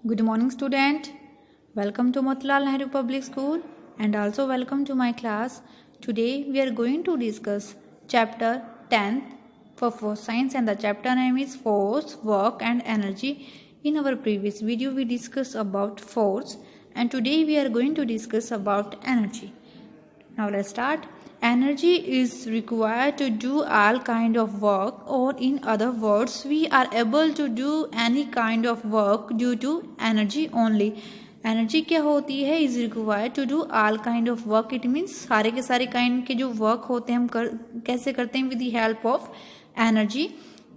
Good morning, student. Welcome to Motilal Nehru Public School and also welcome to my class. Today we are going to discuss chapter 10th for science, and the chapter name is force, work and energy. In our previous video we discussed about force, and today we are going to discuss about energy. Now let's start. Energy is required to do all kind of work, or in other words, we are able to do any kind of work due to energy only. Energy क्या होती है? Is required to do all kind of work. It means सारे के सारे kind के जो work होते हैं हम कैसे करते हैं? With the help of energy.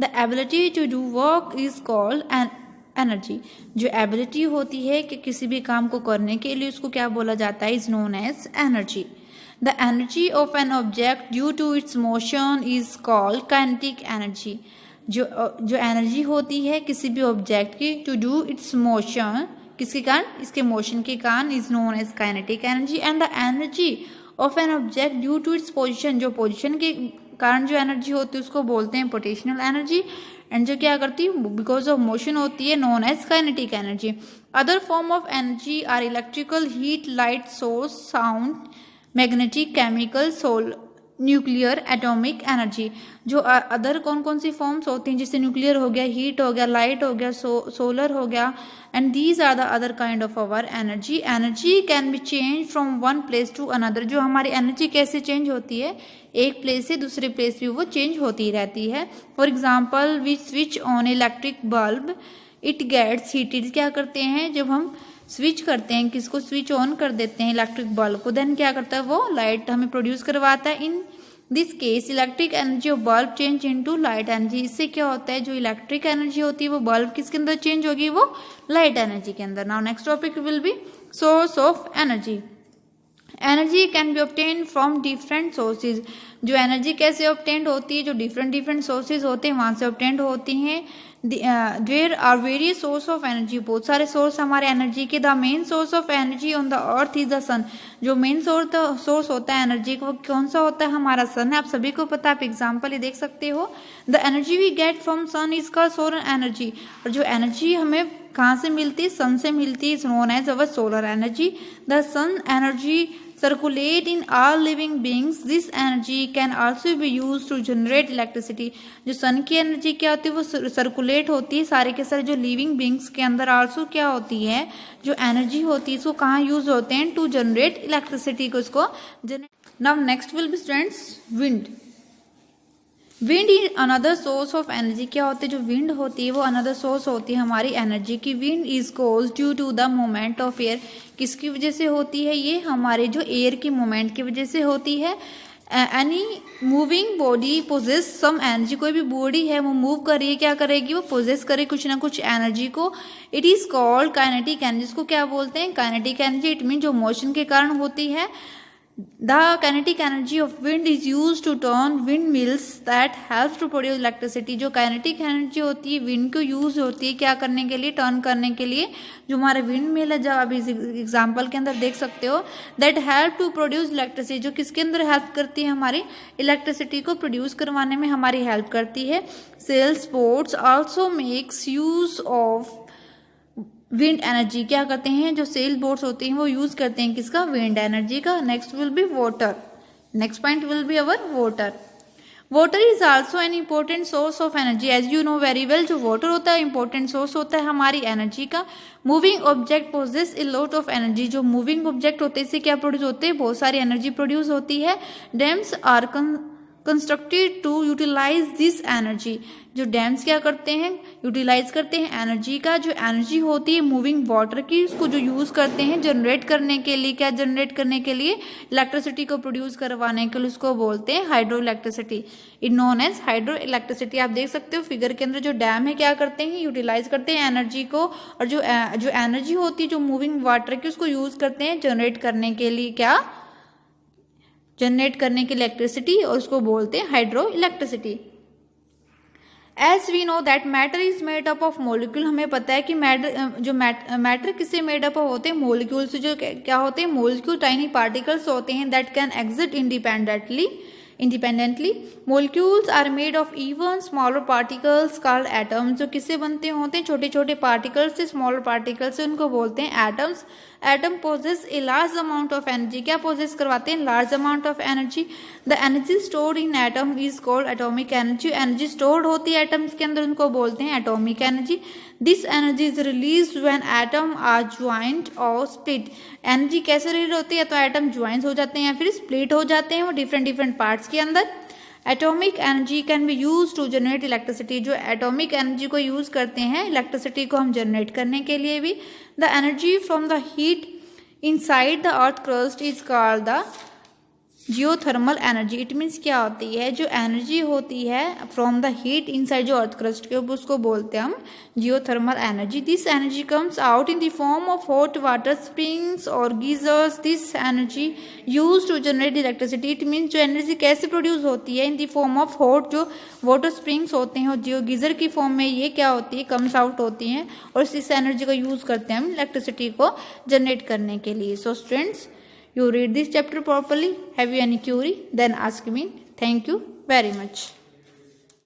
The ability to do work is called energy. जो एबिलिटी होती है कि किसी भी काम को करने के लिए, उसको क्या बोला जाता है? Is known as energy. The energy of an object due to its motion is called kinetic energy. जो एनर्जी होती है किसी भी ऑब्जेक्ट की टू डू इट्स मोशन, किसके कारण? इसके मोशन के कारण, is known as kinetic energy. And the energy of an object due to its position, जो पोजिशन के कारण जो एनर्जी होती है उसको बोलते हैं पोटेंशियल एनर्जी. एंड जो क्या करती है? बिकॉज ऑफ मोशन होती है, known as kinetic energy. Other form of energy are electrical, heat, light source, sound, magnetic, chemical, nuclear, atomic energy. जो अदर कौन कौन सी फॉर्म्स होती हैं, जैसे न्यूक्लियर हो गया, हीट हो गया, लाइट हो गया, सोलर हो गया, and these are the other kind of our energy. Energy can be change from one place to another. जो हमारी एनर्जी कैसे चेंज होती है? एक प्लेस से दूसरे प्लेस भी वो चेंज होती रहती है. For example, we switch on electric bulb, it gets heated. क्या करते हैं? जब हम स्विच करते हैं, किसको स्विच ऑन कर देते हैं? इलेक्ट्रिक बल्ब को, देन क्या करता है? वो लाइट हमें प्रोड्यूस करवाता है. In this case electric energy of bulb change into light energy. इससे क्या होता है? जो इलेक्ट्रिक एनर्जी होती है वो बल्ब किसके अंदर चेंज होगी? वो लाइट एनर्जी के अंदर. Now next topic will be source of energy. Energy can B obtain from different sources. जो एनर्जी कैसे ऑब्टेन होती है? जो डिफरेंट सोर्सेज होते हैं वहां से ऑब्टेन होती हैं. There are various source of energy. बहुत सारे सोर्स हमारे एनर्जी के. The main source of energy on the earth is the sun. जो मेन सोर्स होता है एनर्जी का, वो कौन सा होता है? हमारा सन है. आप सभी को पता है, आप एग्जाम्पल ही देख सकते हो. The energy we get from sun is called solar energy. और जो एनर्जी हमें कहाँ से मिलती है? सन से मिलती है. Is known as our solar energy. The sun energy circulate in all living beings. This energy can also be used to generate electricity. जो सन की एनर्जी क्या होती है? वो सर्कुलेट होती है सारे के सारे जो लिविंग बींग्स के अंदर. आल्सो क्या होती है? जो एनर्जी होती है इसको कहाँ यूज होते हैं? टू जनरेट इलेक्ट्रिसिटी को इसको generate. Now next will B students wind. Wind is another source of energy. क्या होती है? जो विंड होती है वो अनदर सोर्स होती है हमारी एनर्जी की. Wind is caused due to the movement of air. किसकी वजह से होती है? ये हमारे जो एयर की मूवमेंट की वजह से होती है. Any moving body possess some energy. कोई भी बॉडी है वो मूव कर रही है, क्या करेगी? वो पोजेस करे कुछ ना कुछ एनर्जी को. It is called kinetic energy. इसको क्या बोलते हैं? Kinetic energy. इट मीन जो मोशन के कारण होती है. The kinetic energy of wind is used to turn windmills that helps to produce electricity. जो kinetic energy होती है wind को यूज होती है क्या करने के लिए? टर्न करने के लिए. जो हमारे विंड मिल है, जब आप इस एग्जाम्पल के अंदर देख सकते हो, that help to produce electricity. जो किसके अंदर हेल्प करती है? हमारी इलेक्ट्रिसिटी को प्रोड्यूस करवाने में हमारी हेल्प करती है. Sails boats also makes use of wind energy. क्या करते हैं? जो सेल बोट्स होते हैं वो यूज करते हैं किसका? विंड एनर्जी का. Next will be water. Next point will be our water. Water is also an important source of energy. As you know very well, जो वाटर होता है इंपॉर्टेंट सोर्स होता है हमारी एनर्जी का. Moving object possess a lot of energy. जो moving object होते हैं इससे क्या प्रोड्यूस होते हैं? बहुत सारी एनर्जी प्रोड्यूस होती है. Dams are constructed to utilise this energy. जो डैम्स क्या करते हैं? यूटिलाइज करते हैं एनर्जी का. जो एनर्जी होती है मूविंग वाटर की, उसको जो यूज करते हैं जनरेट करने के लिए. क्या जनरेट करने के लिए? इलेक्ट्रिसिटी को प्रोड्यूस करवाने के लिए. उसको बोलते हैं hydroelectricity. It known as hydroelectricity. आप देख सकते हो फिगर के अंदर जो डैम है क्या करते हैं? यूटिलाइज करते हैं एनर्जी को. और जो एनर्जी होती है जो मूविंग वाटर की, उसको यूज करते हैं जनरेट करने के लिए. क्या? जनरेट करने की इलेक्ट्रिसिटी, और उसको बोलते हैं hydroelectricity. As we know that matter is made up of molecule. हमें पता है कि मैटर किससे मेड अप होते हैं? मोलिक्यूल से. जो क्या होते हैं? मोलिक्यूल टाइनी पार्टिकल्स होते हैं that can exit independently. independently. Molecules are made of even smaller particles called atoms. जो किससे बनते होते हैं, छोटे छोटे पार्टिकल्स से, स्मॉलर पार्टिकल्स से, उनको बोलते हैं atoms. Atom possess a large amount of energy. क्या पोजेस करवाते हैं, large amount of energy. The energy stored in atom is called atomic energy. Energy stored होती है एटम्स के अंदर, उनको बोलते हैं atomic energy. This energy is release when atom are joined or split. Energy कैसे रिलीज होती है, तो एटम ज्वाइंट हो जाते हैं या फिर स्प्लिट हो जाते हैं वो डिफरेंट डिफरेंट पार्ट्स के अंदर. Atomic energy can be use to generate electricity. जो एटॉमिक एनर्जी को यूज करते हैं इलेक्ट्रिसिटी को हम जनरेट करने के लिए भी. The energy from the heat inside the earth crust is called the geothermal energy. It means क्या होती है, जो एनर्जी होती है फ्रॉम द हीट इनसाइड जो अर्थ क्रस्ट के ऊपर, उसको बोलते हैं हम geothermal energy. This energy comes out in the form of hot water springs और geysers. This energy use to generate electricity. It means जो एनर्जी कैसे प्रोड्यूस होती है, in the form of hot जो वाटर स्प्रिंग्स होते हैं और जो गीजर की फॉर्म में ये क्या होती है, कम्स आउट होती हैं और इस एनर्जी को यूज करते हैं हम इलेक्ट्रिसिटी को जनरेट करने के लिए. So students, you read this chapter properly. Have you any query? Then ask me. Thank you very much.